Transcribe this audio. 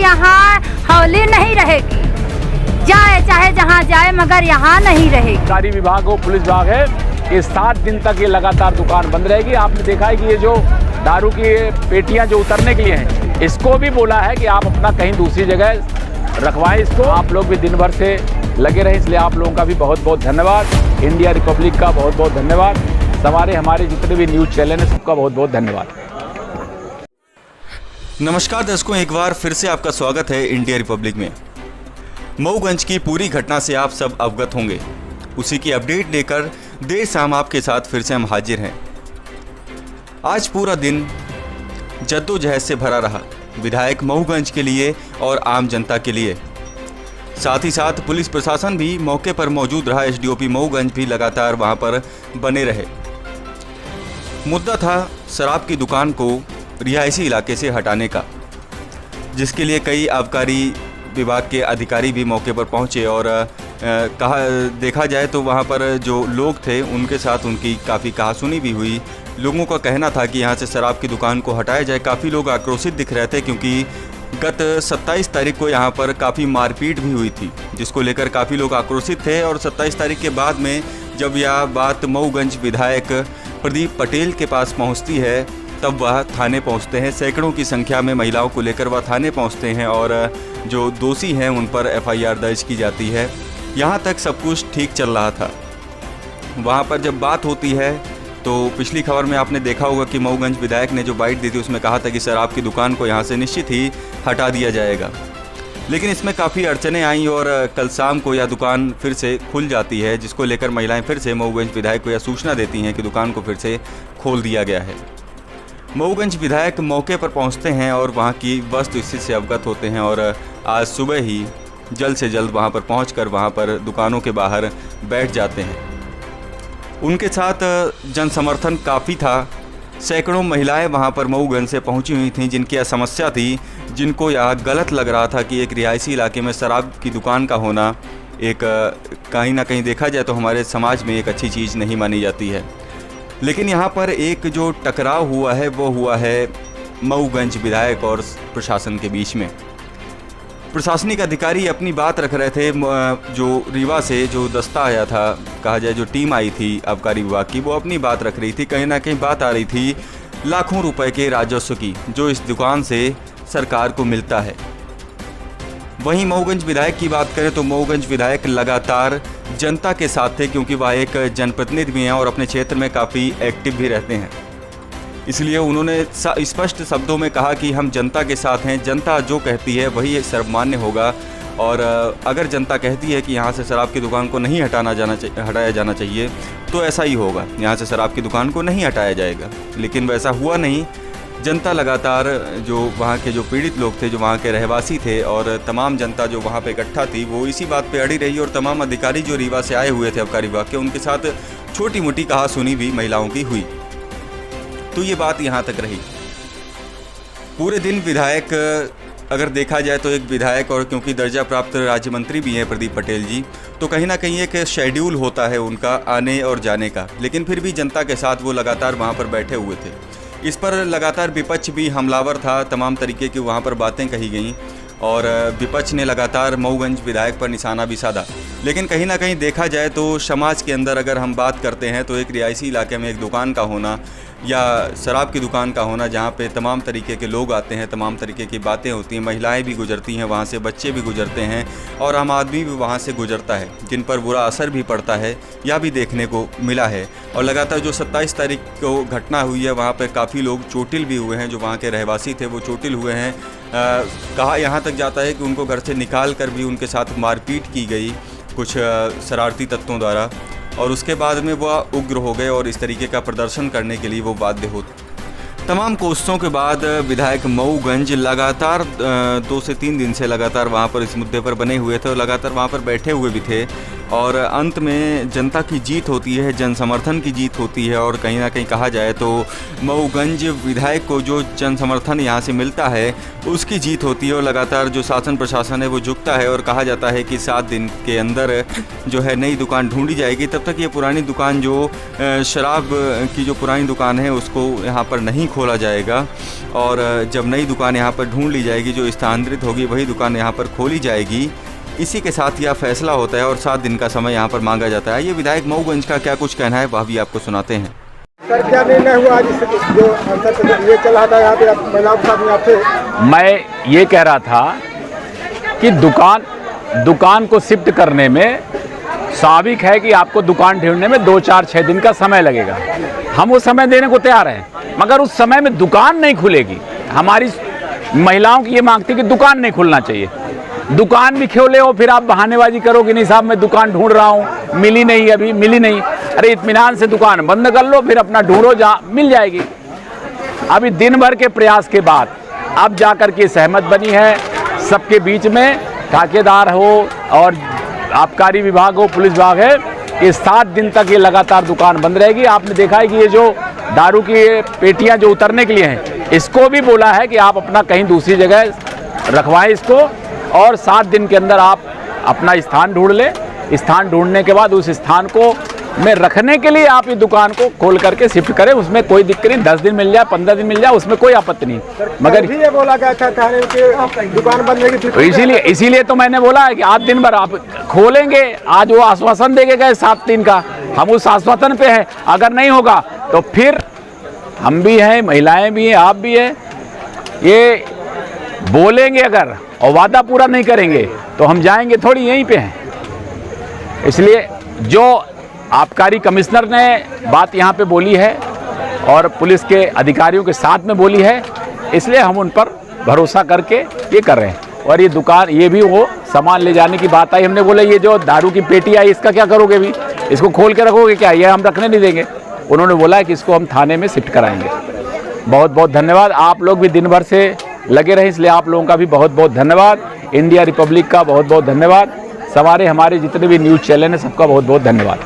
यहाँ हौली नहीं रहेगी, जाए चाहे जहाँ जाए मगर यहाँ नहीं रहेगी। सरकारी विभाग हो, पुलिस विभाग है, ये 7 दिन तक ये लगातार दुकान बंद रहेगी। आपने देखा है कि ये जो दारू की पेटियां जो उतरने के लिए हैं, इसको भी बोला है कि आप अपना कहीं दूसरी जगह रखवाएं इसको। आप लोग भी दिन भर से लगे रहे, इसलिए आप लोगों का भी बहुत बहुत धन्यवाद। इंडिया रिपब्लिक का बहुत बहुत धन्यवाद। हमारे जितने भी न्यूज़ चैनल हैं सबका बहुत बहुत धन्यवाद। नमस्कार दर्शकों, एक बार फिर से आपका स्वागत है इंडिया रिपब्लिक में। मऊगंज की पूरी घटना से आप सब अवगत होंगे। उसी की अपडेट लेकर देर शाम आपके साथ फिर से हम हाजिर हैं। आज पूरा दिन जद्दोजहद से भरा रहा, विधायक मऊगंज के लिए और आम जनता के लिए। साथ ही साथ पुलिस प्रशासन भी मौके पर मौजूद रहा। एसडीओपी मऊगंज भी लगातार वहां पर बने रहे। मुद्दा था शराब की दुकान को रिहायशी इलाके से हटाने का, जिसके लिए कई आबकारी विभाग के अधिकारी भी मौके पर पहुंचे और देखा जाए तो वहां पर जो लोग थे उनके साथ उनकी काफ़ी कहासुनी भी हुई। लोगों का कहना था कि यहां से शराब की दुकान को हटाया जाए। काफ़ी लोग आक्रोशित दिख रहे थे क्योंकि गत 27 तारीख को यहां पर काफ़ी मारपीट भी हुई थी, जिसको लेकर काफ़ी लोग आक्रोशित थे। और 27 तारीख के बाद में जब यह बात मऊगंज विधायक प्रदीप पटेल के पास पहुँचती है, तब वह थाने पहुंचते हैं। सैकड़ों की संख्या में महिलाओं को लेकर वह थाने पहुंचते हैं और जो दोषी हैं उन पर एफआईआर दर्ज की जाती है। यहां तक सब कुछ ठीक चल रहा था। वहां पर जब बात होती है तो पिछली खबर में आपने देखा होगा कि मऊगंज विधायक ने जो बाइट दी थी उसमें कहा था कि शराब की दुकान को यहां से निश्चित ही हटा दिया जाएगा। लेकिन इसमें काफ़ी अड़चनें आई और कल शाम को यह दुकान फिर से खुल जाती है, जिसको लेकर महिलाएँ फिर से मऊगंज विधायक को यह सूचना देती हैं कि दुकान को फिर से खोल दिया गया है। मऊगंज विधायक मौके पर पहुंचते हैं और वहां की वस्तुस्थिति से अवगत होते हैं और आज सुबह ही जल्द से जल्द वहां पर पहुंचकर वहां पर दुकानों के बाहर बैठ जाते हैं। उनके साथ जन समर्थन काफ़ी था। सैकड़ों महिलाएं वहां पर मऊगंज से पहुंची हुई थीं, जिनकी यह समस्या थी, जिनको यह गलत लग रहा था कि एक रिहायशी इलाके में शराब की दुकान का होना एक कहीं ना कहीं देखा जाए तो हमारे समाज में एक अच्छी चीज़ नहीं मानी जाती है। लेकिन यहाँ पर एक जो टकराव हुआ है वो हुआ है मऊगंज विधायक और प्रशासन के बीच में। प्रशासनिक अधिकारी अपनी बात रख रहे थे। जो रीवा से जो दस्ता आया था, कहा जाए जो टीम आई थी आबकारी विभाग की, वो अपनी बात रख रही थी। कहीं ना कहीं बात आ रही थी लाखों रुपए के राजस्व की जो इस दुकान से सरकार को मिलता है। वहीं मऊगंज विधायक की बात करें तो मऊगंज विधायक लगातार जनता के साथ थे, क्योंकि वह एक जनप्रतिनिधि भी हैं और अपने क्षेत्र में काफ़ी एक्टिव भी रहते हैं। इसलिए उन्होंने स्पष्ट शब्दों में कहा कि हम जनता के साथ हैं, जनता जो कहती है वही सर्वमान्य होगा। और अगर जनता कहती है कि यहाँ से शराब की दुकान को नहीं हटाया जाना चाहिए तो ऐसा ही होगा, यहाँ से शराब की दुकान को नहीं हटाया जाएगा। लेकिन वैसा हुआ नहीं। जनता लगातार जो वहाँ के जो पीड़ित लोग थे, जो वहाँ के रहवासी थे और तमाम जनता जो वहाँ पे इकट्ठा थी, वो इसी बात पे अड़ी रही। और तमाम अधिकारी जो रीवा से आए हुए थे आबकारी विभाग के, उनके साथ छोटी मोटी कहासुनी भी महिलाओं की हुई। तो ये बात यहाँ तक रही। पूरे दिन विधायक, अगर देखा जाए तो एक विधायक और क्योंकि दर्जा प्राप्त राज्य मंत्री भी हैं प्रदीप पटेल जी, तो कहीं ना कहीं एक शेड्यूल होता है उनका आने और जाने का। लेकिन फिर भी जनता के साथ वो लगातार वहाँ पर बैठे हुए थे। इस पर लगातार विपक्ष भी हमलावर था, तमाम तरीके की वहाँ पर बातें कही गईं और विपक्ष ने लगातार मऊगंज विधायक पर निशाना भी साधा। लेकिन कहीं ना कहीं देखा जाए तो समाज के अंदर अगर हम बात करते हैं तो एक रिहायशी इलाके में एक दुकान का होना या शराब की दुकान का होना, जहाँ पे तमाम तरीके के लोग आते हैं, तमाम तरीके की बातें होती हैं, महिलाएं भी गुजरती हैं वहाँ से, बच्चे भी गुजरते हैं और आम आदमी भी वहाँ से गुजरता है, जिन पर बुरा असर भी पड़ता है, यह भी देखने को मिला है। और लगातार जो 27 तारीख को घटना हुई है वहाँ पर काफ़ी लोग चोटिल भी हुए हैं। जो वहाँ के रहवासी थे वो चोटिल हुए हैं। कहा यहाँ तक जाता है कि उनको घर से निकाल कर भी उनके साथ मारपीट की गई कुछ शरारती तत्वों द्वारा, और उसके बाद में वह उग्र हो गए और इस तरीके का प्रदर्शन करने के लिए वो बाध्य हो। तमाम कोशिशों के बाद विधायक मऊगंज लगातार 2 से 3 दिन से लगातार वहाँ पर इस मुद्दे पर बने हुए थे और लगातार वहाँ पर बैठे हुए भी थे। और अंत में जनता की जीत होती है, जन समर्थन की जीत होती है। और कहीं ना कहीं कहा जाए तो मऊगंज विधायक को जो जन समर्थन यहाँ से मिलता है उसकी जीत होती है और लगातार जो शासन प्रशासन है वो झुकता है और कहा जाता है कि 7 दिन के अंदर जो है नई दुकान ढूंढी जाएगी। तब तक ये पुरानी दुकान जो शराब की जो पुरानी दुकान है उसको यहाँ पर नहीं खोला जाएगा और जब नई दुकान यहाँ पर ढूंढ ली जाएगी, जो स्थानांतरित होगी वही दुकान यहाँ पर खोली जाएगी। इसी के साथ यह फैसला होता है और 7 दिन का समय यहाँ पर मांगा जाता है। ये विधायक मऊगंज का क्या कुछ कहना है वह भी आपको सुनाते हैं। सर, क्या निर्णय हुआ जो ये चल रहा था यहाँ पे महिलाओं के साथ में आपसे? मैं ये कह रहा था कि दुकान को शिफ्ट करने में स्वाभाविक है कि आपको दुकान ढूंढने में 2, 4, 6 दिन का समय लगेगा। हम वो समय देने को तैयार हैं, मगर उस समय में दुकान नहीं खुलेगी। हमारी महिलाओं की ये मांग थी कि दुकान नहीं खुलना चाहिए। दुकान भी खोले हो फिर आप बहानेबाजी करो कि नहीं साहब मैं दुकान ढूंढ रहा हूँ, मिली नहीं, अभी मिली नहीं। अरे इत्मीनान से दुकान बंद कर लो, फिर अपना ढूंढो, जहाँ मिल जाएगी। अभी दिन भर के प्रयास के बाद अब जाकर के सहमत बनी है सबके बीच में, ठेकेदार हो और आबकारी विभाग हो, पुलिस विभाग है, कि 7 दिन तक ये लगातार दुकान बंद रहेगी। आपने देखा है कि ये जो दारू की पेटियां जो उतरने के लिए हैं, इसको भी बोला है कि आप अपना कहीं दूसरी जगह रखवाएं इसको और 7 दिन के अंदर आप अपना स्थान ढूंढ लें। स्थान ढूंढने के बाद उस स्थान को में रखने के लिए आप इस दुकान को खोल करके शिफ्ट करें, उसमें कोई दिक्कत नहीं। 10 दिन मिल जाए, 15 दिन मिल जाए, उसमें कोई आपत्ति नहीं। मगर भी ये बोला गया था थाने के दुकान बंद रहेगी, तो इसीलिए तो मैंने बोला है कि आज दिन भर आप खोलेंगे। आज वो आश्वासन दे के गए 7 दिन का, हम उस आश्वासन पे हैं। अगर नहीं होगा तो फिर हम भी हैं, महिलाएं भी हैं, आप भी हैं। ये बोलेंगे अगर और वादा पूरा नहीं करेंगे तो हम जाएंगे थोड़ी, यहीं पे हैं। इसलिए जो आबकारी कमिश्नर ने बात यहाँ पे बोली है और पुलिस के अधिकारियों के साथ में बोली है, इसलिए हम उन पर भरोसा करके ये कर रहे हैं। और ये दुकान, ये भी वो सामान ले जाने की बात आई, हमने बोला ये जो दारू की पेटी आई इसका क्या करोगे? अभी इसको खोल के रखोगे क्या? ये हम रखने नहीं देंगे। उन्होंने बोला कि इसको हम थाने में शिफ्ट कराएंगे। बहुत बहुत धन्यवाद। आप लोग भी दिन भर से लगे रहे, इसलिए आप लोगों का भी बहुत बहुत धन्यवाद। इंडिया रिपब्लिक का बहुत बहुत धन्यवाद। हमारे जितने भी न्यूज़ चैनल हैं सबका बहुत बहुत धन्यवाद।